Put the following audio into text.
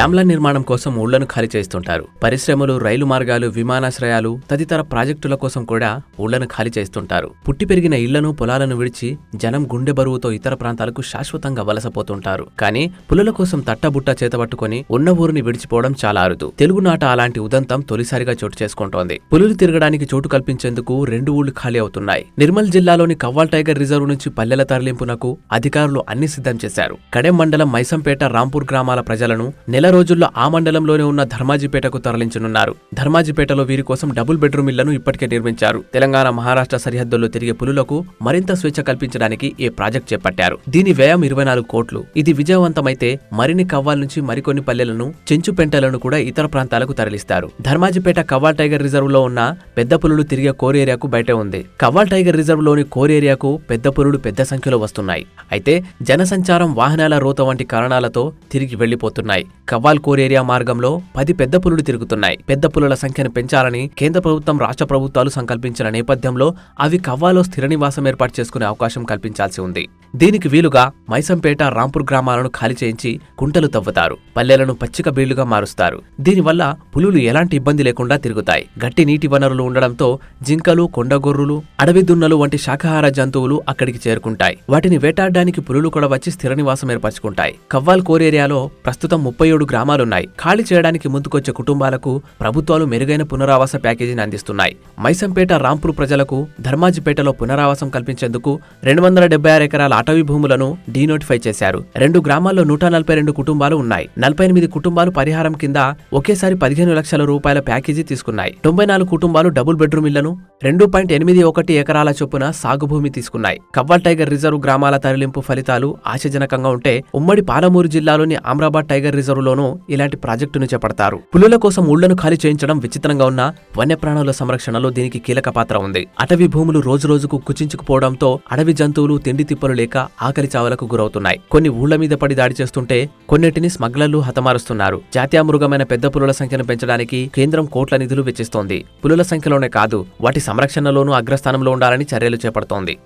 డ్యాంల నిర్మాణం కోసం ఊళ్లను ఖాళీ చేస్తుంటారు. పరిశ్రమలు, రైలు మార్గాలు, విమానాశ్రయాలు తదితర ప్రాజెక్టుల కోసం కూడా ఊళ్లను ఖాళీ చేస్తుంటారు. పుట్టి పెరిగిన ఇళ్లను, పొలాలను విడిచి జనం గుండె బరువుతో ఇతర ప్రాంతాలకు శాశ్వతంగా వలసపోతుంటారు. కానీ పులుల కోసం తట్టబుట్ట చేతబట్టుకుని ఉన్న ఊరిని విడిచిపోవడం చాలా అరుదు. తెలుగునాట అలాంటి ఉదంతం తొలిసారిగా చోటు చేసుకుంటోంది. పులులు తిరగడానికి చోటు కల్పించేందుకు 2 ఊళ్లు ఖాళీ అవుతున్నాయి. నిర్మల్ జిల్లాలోని కవ్వాల్ టైగర్ రిజర్వ్ నుంచి పల్లెల తరలింపునకు అధికారులు అన్ని సిద్ధం చేశారు. కడెం మండలం మైసంపేట, రాంపూర్ గ్రామాల ప్రజలను నెల రోజుల్లో ఆ మండలంలోనే ఉన్న ధర్మాజిపేటకు తరలించనున్నారు. ధర్మాజిపేటలో వీరి కోసం డబుల్ బెడ్రూమ్ ఇళ్లను ఇప్పటికే నిర్మించారు. తెలంగాణ, మహారాష్ట్ర సరిహద్దుల్లో తిరిగే పులులకు మరింత స్వేచ్ఛ కల్పించడానికి ఈ ప్రాజెక్ట్ చేపట్టారు. దీని వ్యయం 24 కోట్లు. ఇది విజయవంతమైతే మరిన్ని కవ్వాల్ నుంచి మరికొన్ని పల్లెలను, చెంచుపెంటలను కూడా ఇతర ప్రాంతాలకు తరలిస్తారు. ధర్మాజిపేట కవ్వాల్ టైగర్ రిజర్వ్ లో ఉన్న పెద్ద పులులు తిరిగే కోర్ ఏరియాకు బయటే ఉంది. కవ్వాల్ టైగర్ రిజర్వ్ లోని కోర్ ఏరియాకు పెద్ద పులులు పెద్ద సంఖ్యలో వస్తున్నాయి. అయితే జనసంచారం, వాహనాల రోత వంటి కారణాలతో తిరిగి వెళ్లిపోతున్నాయి. కవ్వాల్ కోర్ ఏరియా మార్గంలో 10 పెద్ద పులులు తిరుగుతున్నాయి. పెద్ద పులుల సంఖ్యను పెంచాలని కేంద్ర ప్రభుత్వం, రాష్ట్ర ప్రభుత్వాలు సంకల్పించిన నేపథ్యంలో అవి కవ్వాలో స్థిర నివాసం ఏర్పాటు చేసుకునే అవకాశం కల్పించాల్సి ఉంది. దీనికి వీలుగా మైసంపేట, రాంపూర్ గ్రామాలను ఖాళీ చేయించి కుంటలు తవ్వుతారు. పల్లెలను పచ్చిక బీళ్లుగా మారుస్తారు. దీనివల్ల పులులు ఎలాంటి ఇబ్బంది లేకుండా తిరుగుతాయి. గట్టి నీటి వనరులు ఉండడంతో జింకలు, కొండగొర్రులు, అడవి దున్నలు వంటి శాకాహార జంతువులు అక్కడికి చేరుకుంటాయి. వాటిని వేటాడడానికి పులులు కూడా వచ్చి స్థిర నివాసం ఏర్పరచుకుంటాయి. కవ్వాల్ కోర్ ఏరియాలో ప్రస్తుతం 37 గ్రామాలున్నాయి. ఖాళీ చేయడానికి ముందుకొచ్చే కుటుంబాలకు ప్రభుత్వాలు మెరుగైన పునరావాస ప్యాకేజీని అందిస్తున్నాయి. మైసంపేట, రాంపూర్ ప్రజలకు ధర్మాజిపేటలో పునరావాసం కల్పించేందుకు 276 ఎకరాల అటవీ భూములను డీనోటిఫై చేశారు. 2 గ్రామాల్లో 142 కుటుంబాలు ఉన్నాయి. 48 కుటుంబాలు పరిహారం కింద ఒకేసారి 15 లక్షల రూపాయల ప్యాకేజీ తీసుకున్నాయి. 94 కుటుంబాలు డబుల్ బెడ్రూమ్ ఇళ్లను, 2.81 ఎకరాల చొప్పున సాగు భూమి తీసుకున్నాయి. కవ్వాల్ టైగర్ రిజర్వ్ గ్రామాల తరలింపు ఫలితాలు ఆశాజనకంగా ఉంటే ఉమ్మడి పాలమూరు జిల్లాలోని ఆమ్రాబాద్ టైగర్ రిజర్వ్ లోనూ ఇలాంటి ప్రాజెక్టును చేపడతారు. పులుల కోసం ఊళ్లను ఖాళీ చేయించడం విచిత్రంగా ఉన్న వన్యప్రాణుల సంరక్షణలో దీనికి కీలక పాత్ర ఉంది. అటవీ భూములు రోజురోజుకు కుచించుకుపోవడంతో అడవి జంతువులు తిండి తిప్పలు లేక ఆకలి చావలకు గురవుతున్నాయి. కొన్ని ఊళ్ల మీద పడి దాడి చేస్తుంటే కొన్నిటిని స్మగ్లర్లు హతమారుస్తున్నారు. జాతీయ మృగమైన పెద్ద పులుల సంఖ్యను పెంచడానికి కేంద్రం కోట్ల నిధులు వెచ్చిస్తోంది. పులుల సంఖ్యలోనే కాదు, వాటి సంరక్షణలోనూ అగ్రస్థానంలో ఉండాలని చర్యలు చేపడుతోంది.